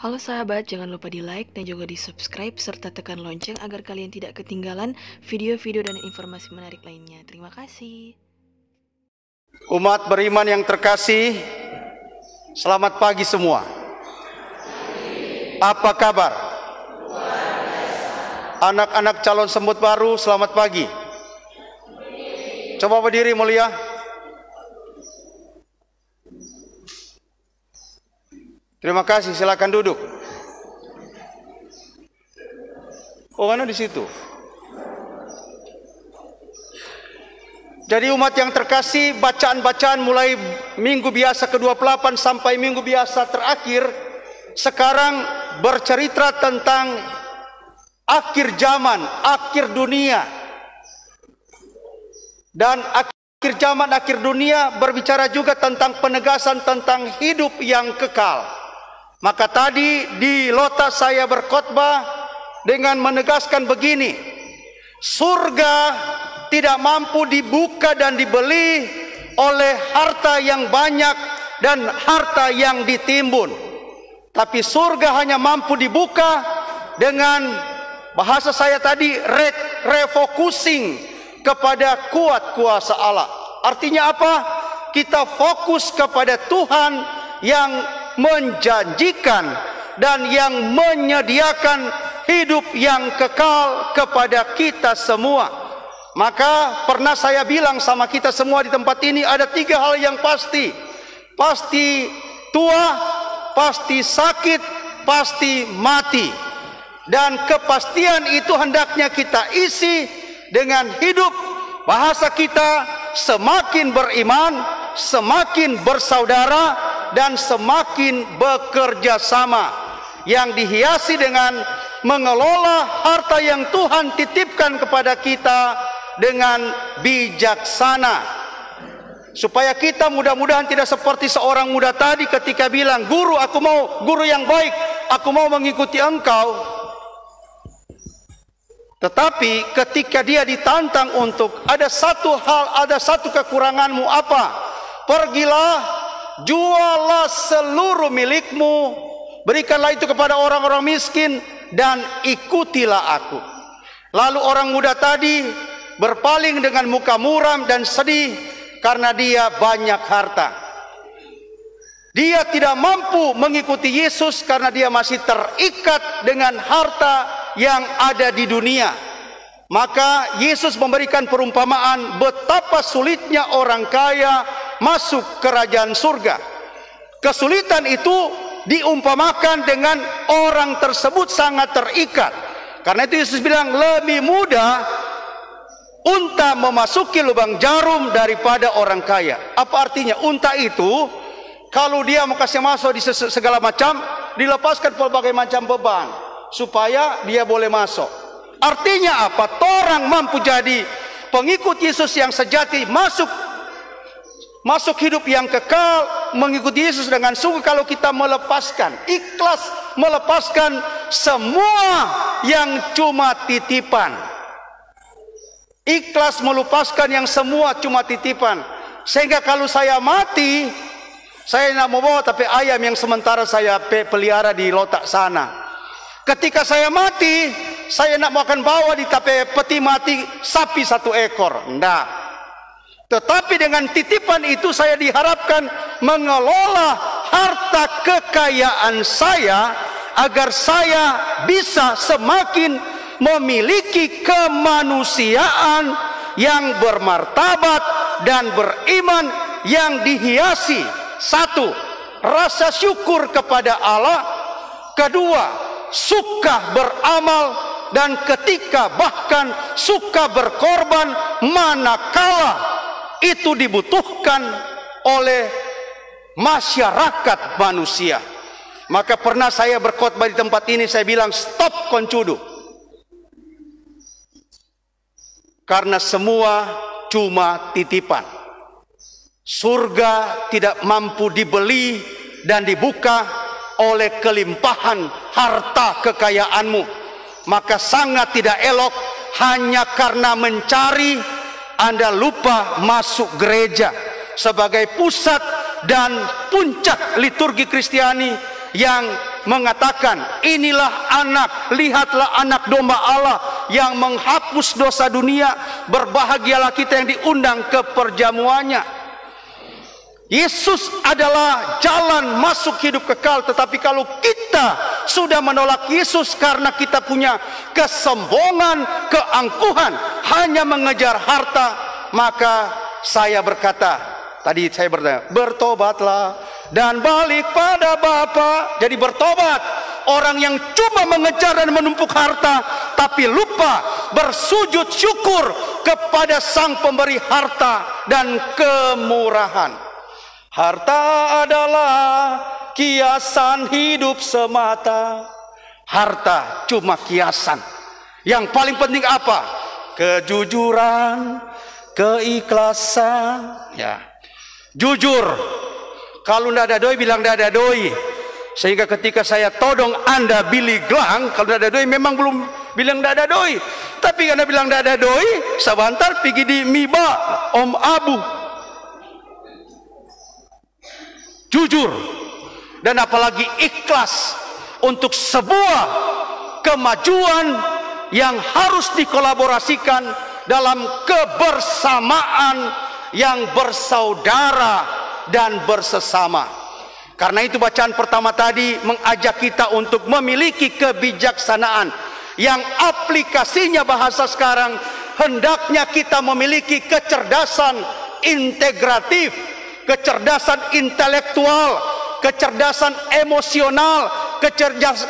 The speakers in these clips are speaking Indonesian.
Halo sahabat, jangan lupa di like dan juga di subscribe serta tekan lonceng agar kalian tidak ketinggalan video-video dan informasi menarik lainnya. Terima kasih. Umat beriman yang terkasih, selamat pagi semua. Apa kabar? Anak-anak calon semut baru, selamat pagi. Coba berdiri mulia. Terima kasih, silakan duduk. Oh, mana di situ? Jadi umat yang terkasih, bacaan-bacaan mulai minggu biasa ke-28 sampai minggu biasa terakhir sekarang bercerita tentang akhir zaman, akhir dunia. Dan akhir zaman, akhir dunia berbicara juga tentang penegasan tentang hidup yang kekal. Maka tadi di Lota saya berkhotbah dengan menegaskan begini, surga tidak mampu dibuka dan dibeli oleh harta yang banyak dan harta yang ditimbun. Tapi surga hanya mampu dibuka dengan bahasa saya tadi refocusing kepada kuat kuasa Allah. Artinya apa? Kita fokus kepada Tuhan yang menjanjikan dan yang menyediakan hidup yang kekal kepada kita semua. Maka pernah saya bilang sama kita semua di tempat ini, ada 3 hal yang pasti. Pasti tua, pasti sakit, pasti mati. Dan kepastian itu hendaknya kita isi dengan hidup. Bahasa kita semakin beriman, semakin bersaudara, dan semakin bekerja sama, yang dihiasi dengan mengelola harta yang Tuhan titipkan kepada kita dengan bijaksana, supaya kita mudah-mudahan tidak seperti seorang muda tadi ketika bilang, guru, aku mau guru yang baik, aku mau mengikuti engkau. Tetapi ketika dia ditantang untuk ada satu hal, ada satu kekuranganmu, apa? Pergilah, jualah seluruh milikmu, berikanlah itu kepada orang-orang miskin, dan ikutilah aku. Lalu orang muda tadi berpaling dengan muka muram dan sedih karena dia banyak harta. Dia tidak mampu mengikuti Yesus karena dia masih terikat dengan harta yang ada di dunia. Maka Yesus memberikan perumpamaan betapa sulitnya orang kaya masuk kerajaan surga. Kesulitan itu diumpamakan dengan orang tersebut sangat terikat. Karena itu Yesus bilang, lebih mudah unta memasuki lubang jarum daripada orang kaya. Apa artinya? Unta itu kalau dia mau kasih masuk di segala macam, dilepaskan berbagai macam beban supaya dia boleh masuk. Artinya apa? Orang mampu jadi pengikut Yesus yang sejati, masuk hidup yang kekal, mengikuti Yesus dengan sungguh kalau kita melepaskan, ikhlas melepaskan semua yang cuma titipan. Ikhlas melepaskan yang semua cuma titipan. Sehingga kalau saya mati, saya tidak mau bawa tapi ayam yang sementara saya pelihara di lotak sana. Ketika saya mati, saya tidak mau akan bawa di peti mati sapi 1 ekor. Tidak. Tetapi dengan titipan itu saya diharapkan mengelola harta kekayaan saya agar saya bisa semakin memiliki kemanusiaan yang bermartabat dan beriman yang dihiasi. 1, rasa syukur kepada Allah. 2, suka beramal, dan ketika bahkan suka berkorban manakala itu dibutuhkan oleh masyarakat manusia. Maka pernah saya berkhotbah di tempat ini, saya bilang stop koncudu, karena semua cuma titipan. Surga tidak mampu dibeli dan dibuka oleh kelimpahan harta kekayaanmu. Maka sangat tidak elok hanya karena mencari Anda lupa masuk gereja sebagai pusat dan puncak liturgi Kristiani yang mengatakan, inilah anak, lihatlah anak domba Allah yang menghapus dosa dunia. Berbahagialah kita yang diundang ke perjamuannya. Yesus adalah jalan masuk hidup kekal. Tetapi kalau kita sudah menolak Yesus karena kita punya kesombongan, keangkuhan, hanya mengejar harta, maka saya berkata, tadi saya bertanya, bertobatlah dan balik pada Bapa. Jadi bertobat. Orang yang cuma mengejar dan menumpuk harta, tapi lupa bersujud syukur kepada Sang Pemberi harta dan kemurahan. Harta adalah kiasan hidup semata. Harta cuma kiasan. Yang paling penting apa? Kejujuran, keikhlasan. Ya, jujur. Kalau tidak ada doi, bilang tidak ada doi. Sehingga ketika saya todong Anda Billy Gelang, kalau tidak ada doi, memang belum bilang tidak ada doi. Tapi karena bilang tidak ada doi, sebentar pergi di Miba Om Abu. Jujur dan apalagi ikhlas untuk sebuah kemajuan yang harus dikolaborasikan dalam kebersamaan yang bersaudara dan bersesama. Karena itu bacaan pertama tadi mengajak kita untuk memiliki kebijaksanaan yang aplikasinya bahasa sekarang, hendaknya kita memiliki kecerdasan integratif, kecerdasan intelektual, kecerdasan emosional,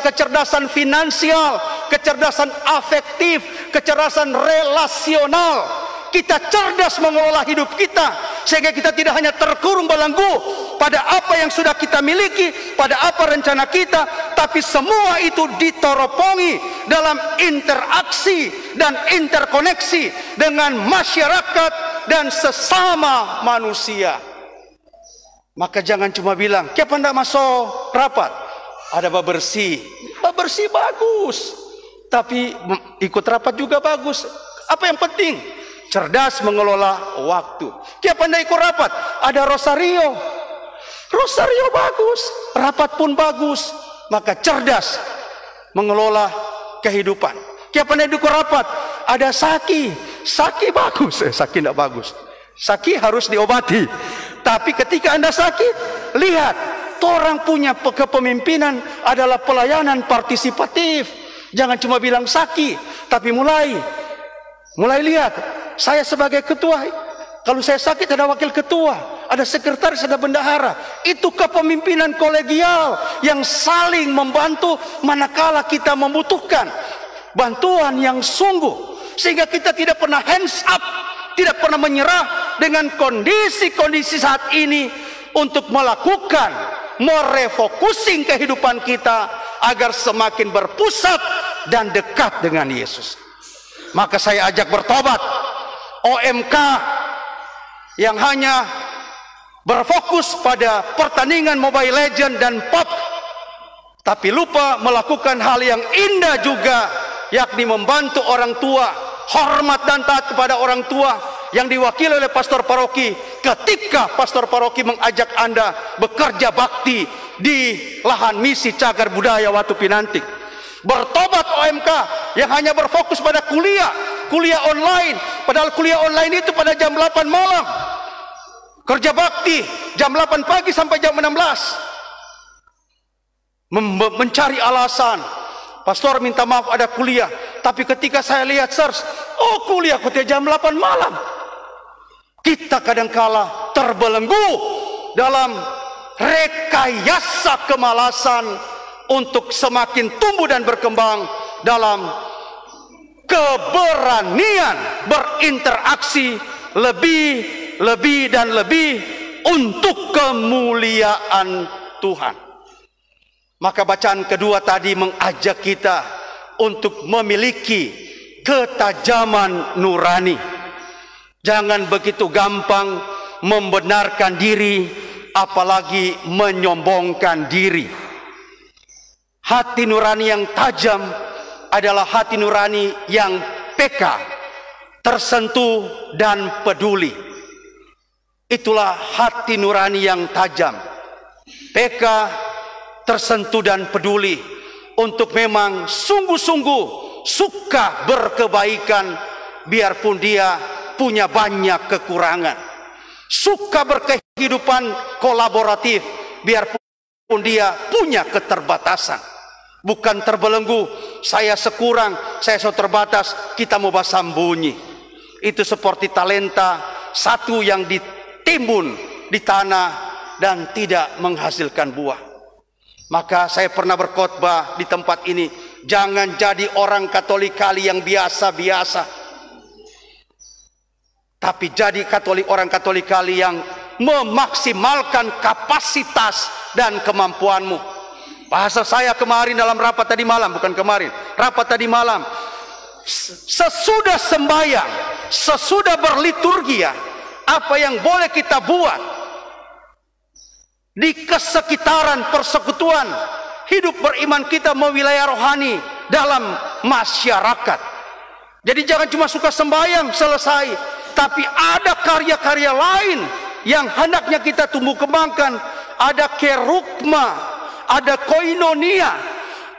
kecerdasan finansial, kecerdasan afektif, kecerdasan relasional. Kita cerdas mengelola hidup kita sehingga kita tidak hanya terkurung belenggu pada apa yang sudah kita miliki, pada apa rencana kita, tapi semua itu ditorongi dalam interaksi dan interkoneksi dengan masyarakat dan sesama manusia. Maka jangan cuma bilang, "Kenapa tidak masuk rapat?" Ada bersih bagus, tapi ikut rapat juga bagus. Apa yang penting? Cerdas mengelola waktu. Kenapa tidak ikut rapat? Ada rosario bagus, rapat pun bagus. Maka cerdas mengelola kehidupan. Kenapa tidak ikut rapat? Ada saki bagus, saki tidak bagus. Saki harus diobati. Tapi ketika Anda sakit, lihat, orang punya kepemimpinan adalah pelayanan partisipatif. Jangan cuma bilang sakit, tapi mulai lihat. Saya sebagai ketua, kalau saya sakit ada wakil ketua, ada sekretaris, ada bendahara. Itu kepemimpinan kolegial yang saling membantu manakala kita membutuhkan bantuan yang sungguh. Sehingga kita tidak pernah hands up, tidak pernah menyerah dengan kondisi-kondisi saat ini untuk melakukan merefocusing kehidupan kita agar semakin berpusat dan dekat dengan Yesus. Maka saya ajak bertobat. OMK yang hanya berfokus pada pertandingan Mobile Legends dan PUBG, tapi lupa melakukan hal yang indah juga, yakni membantu orang tua, hormat dan taat kepada orang tua yang diwakili oleh pastor paroki. Ketika pastor paroki mengajak Anda bekerja bakti di lahan misi cagar budaya Watu Pinantik. Bertobat OMK yang hanya berfokus pada kuliah online, padahal kuliah online itu pada jam 8 malam. Kerja bakti jam 8 pagi sampai jam 16. Mencari alasan, pastor minta maaf ada kuliah, tapi ketika saya lihat search, oh kuliah jam 8 malam. Kita kadangkala terbelenggu dalam rekayasa kemalasan untuk semakin tumbuh dan berkembang dalam keberanian berinteraksi lebih dan lebih untuk kemuliaan Tuhan. Maka bacaan kedua tadi mengajak kita untuk memiliki ketajaman nurani. Jangan begitu gampang membenarkan diri, apalagi menyombongkan diri. Hati nurani yang tajam adalah hati nurani yang peka, tersentuh dan peduli. Itulah hati nurani yang tajam. Peka, tersentuh dan peduli untuk memang sungguh-sungguh suka berkebaikan biarpun dia punya banyak kekurangan, suka berkehidupan kolaboratif biarpun dia punya keterbatasan, bukan terbelenggu, saya sekurang, saya so terbatas, kita mau sembunyi. Itu seperti talenta satu yang ditimbun di tanah dan tidak menghasilkan buah. Maka saya pernah berkhotbah di tempat ini, jangan jadi orang Katolik kali yang biasa-biasa, tapi jadi orang Katolik kali yang memaksimalkan kapasitas dan kemampuanmu. Bahasa saya kemarin dalam rapat tadi malam, bukan kemarin, rapat tadi malam, sesudah sembahyang, sesudah berliturgia, apa yang boleh kita buat di kesekitaran persekutuan hidup beriman kita mau wilayah rohani dalam masyarakat. Jadi jangan cuma suka sembahyang selesai, tapi ada karya-karya lain yang hendaknya kita tumbuh kembangkan. Ada kerugma, ada koinonia,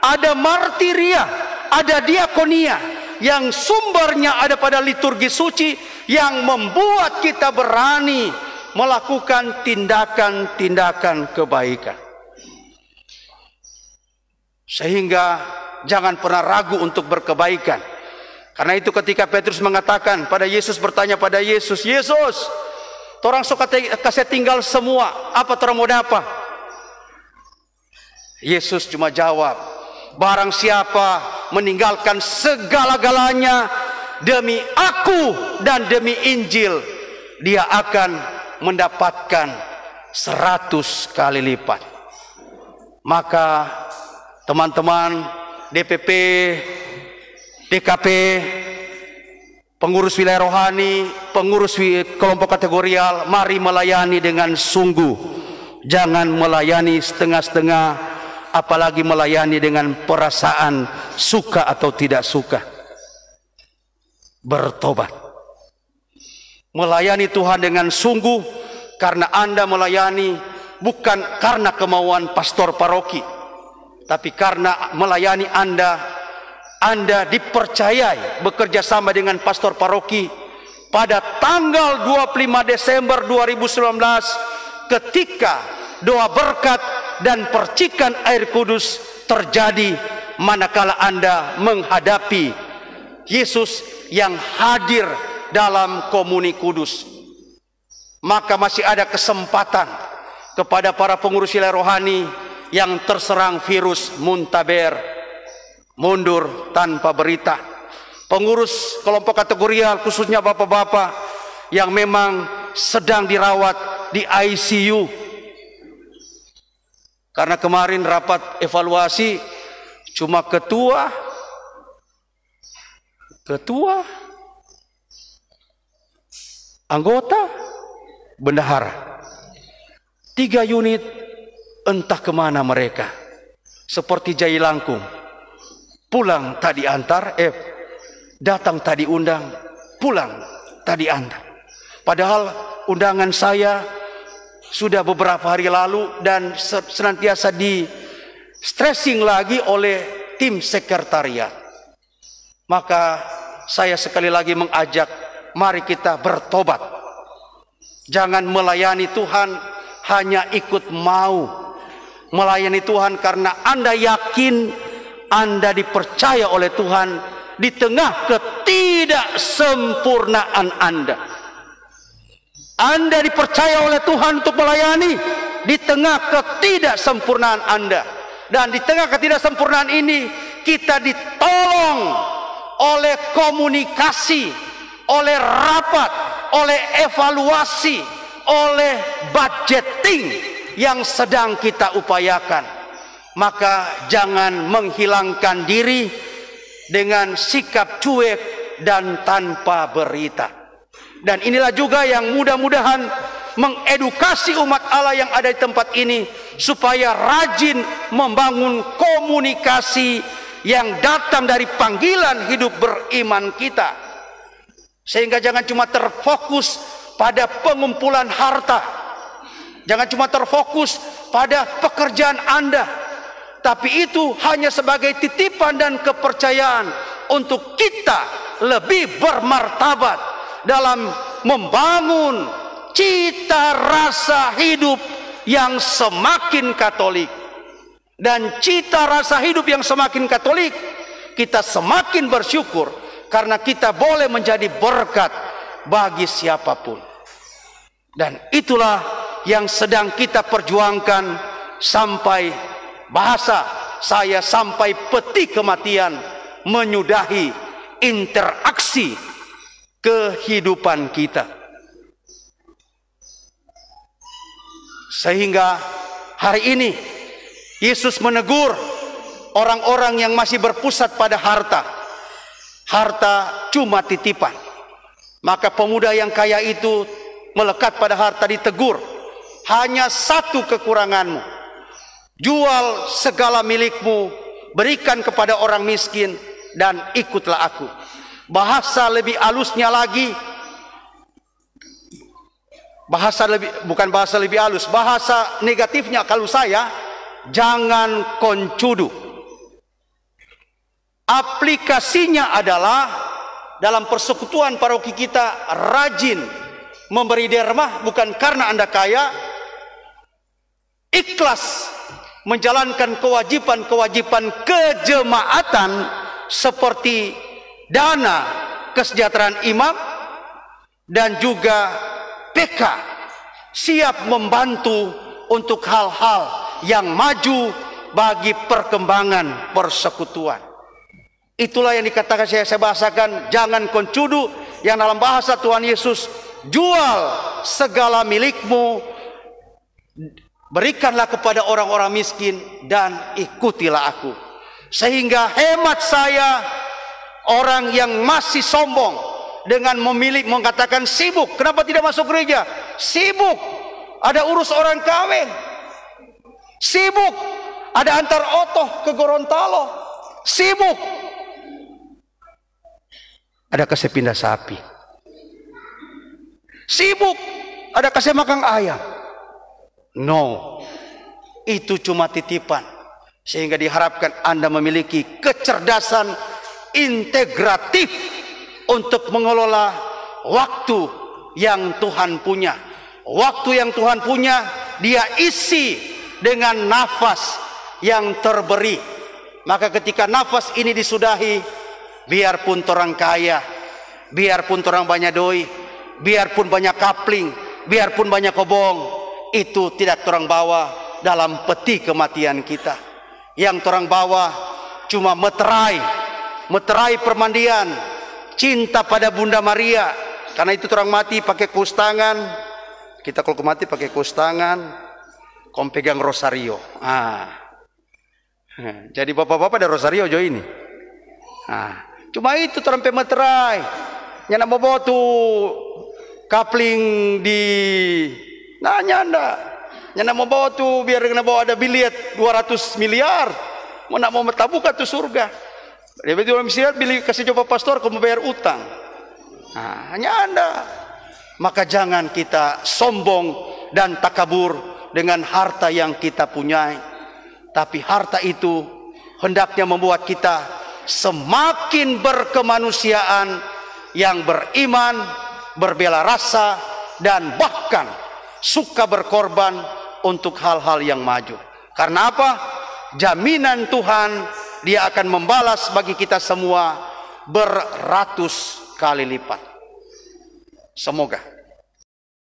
ada martiria, ada diakonia, yang sumbernya ada pada liturgi suci, yang membuat kita berani melakukan tindakan-tindakan kebaikan. Sehingga jangan pernah ragu untuk berkebaikan. Karena itu ketika Petrus mengatakan pada Yesus, bertanya pada Yesus, Yesus, torang suka kasih tinggal semua, apa torang mau dapat? Yesus cuma jawab, barang siapa meninggalkan segala-galanya demi aku dan demi Injil, dia akan mendapatkan 100 kali lipat. Maka teman-teman DPP, DKP, pengurus wilayah rohani, pengurus kelompok kategorial, mari melayani dengan sungguh. Jangan melayani setengah-setengah, apalagi melayani dengan perasaan suka atau tidak suka. Bertobat. Melayani Tuhan dengan sungguh, karena Anda melayani bukan karena kemauan pastor paroki, tapi karena melayani Anda dipercayai bekerja sama dengan pastor paroki pada tanggal 25 Desember 2019 ketika doa berkat dan percikan air kudus terjadi manakala Anda menghadapi Yesus yang hadir dalam komuni kudus. Maka masih ada kesempatan kepada para pengurus wilayah rohani yang terserang virus muntaber, mundur tanpa berita. Pengurus kelompok kategorial, khususnya bapak-bapak yang memang sedang dirawat di ICU. Karena kemarin rapat evaluasi cuma ketua, anggota, bendahara. 3 unit entah kemana mereka. Seperti Jai Langkung, pulang tadi antar, datang tadi undang, pulang tadi antar. Padahal undangan saya sudah beberapa hari lalu dan senantiasa di stressing lagi oleh tim sekretariat. Maka saya sekali lagi mengajak, mari kita bertobat. Jangan melayani Tuhan hanya ikut mau. Melayani Tuhan karena Anda yakin Anda dipercaya oleh Tuhan di tengah ketidaksempurnaan Anda. Anda dipercaya oleh Tuhan untuk melayani di tengah ketidaksempurnaan Anda. Dan di tengah ketidaksempurnaan ini kita ditolong oleh komunikasi, oleh rapat, oleh evaluasi, oleh budgeting yang sedang kita upayakan. Maka jangan menghilangkan diri dengan sikap cuek dan tanpa berita. Dan inilah juga yang mudah-mudahan mengedukasi umat Allah yang ada di tempat ini supaya rajin membangun komunikasi yang datang dari panggilan hidup beriman kita. Sehingga jangan cuma terfokus pada pengumpulan harta, jangan cuma terfokus pada pekerjaan Anda, tapi itu hanya sebagai titipan dan kepercayaan untuk kita lebih bermartabat dalam membangun cita rasa hidup yang semakin Katolik. Dan cita rasa hidup yang semakin Katolik, kita semakin bersyukur karena kita boleh menjadi berkat bagi siapapun. Dan itulah yang sedang kita perjuangkan sampai bahasa saya sampai peti kematian menyudahi interaksi kehidupan kita. Sehingga hari ini Yesus menegur orang-orang yang masih berpusat pada harta. Harta cuma titipan. Maka pemuda yang kaya itu melekat pada harta ditegur. Hanya satu kekuranganmu. Jual segala milikmu, berikan kepada orang miskin, dan ikutlah aku. Bahasa lebih halusnya lagi, bukan bahasa lebih halus, bahasa negatifnya kalau saya, jangan koncudu. Aplikasinya adalah dalam persekutuan paroki kita rajin memberi derma, bukan karena Anda kaya, ikhlas menjalankan kewajiban-kewajipan kejemaatan seperti dana kesejahteraan imam dan juga PK, siap membantu untuk hal-hal yang maju bagi perkembangan persekutuan. Itulah yang dikatakan saya bahasakan, jangan koncudu, yang dalam bahasa Tuhan Yesus, jual segala milikmu, berikanlah kepada orang-orang miskin, dan ikutilah aku. Sehingga hemat saya, orang yang masih sombong dengan memilih mengatakan sibuk, kenapa tidak masuk gereja? Sibuk, ada urus orang kawin. Sibuk, ada antar otoh ke Gorontalo. Sibuk, ada kasih pindah sapi. Sibuk, ada kasih makan ayam. No, itu cuma titipan. Sehingga diharapkan Anda memiliki kecerdasan integratif untuk mengelola waktu yang Tuhan punya. Waktu yang Tuhan punya, Dia isi dengan nafas yang terberi. Maka ketika nafas ini disudahi, biarpun orang kaya, biarpun orang banyak doi, biarpun banyak kapling, biarpun banyak kobong, itu tidak orang bawa dalam peti kematian kita. Yang orang bawa cuma meterai permandian, cinta pada Bunda Maria. Karena itu orang mati pakai kaus tangan. Kita kalau mati pakai kaus tangan, kau pegang rosario. Jadi bapak-bapak ada rosario jo ini. Cuma itu orang meterai. Nyana bawa tuh kapling di nyanda. Nyana mau bawa tuh biar kena bawa ada biliet 200 miliar. Mau tabuka tuh surga. Dia betul orang beli kasih coba pastor kamu bayar utang. Hanya Anda. Maka jangan kita sombong dan takabur dengan harta yang kita punyai. Tapi harta itu hendaknya membuat kita semakin berkemanusiaan, yang beriman, berbela rasa, dan bahkan suka berkorban untuk hal-hal yang maju. Karena apa? Jaminan Tuhan, Dia akan membalas bagi kita semua beratus kali lipat. Semoga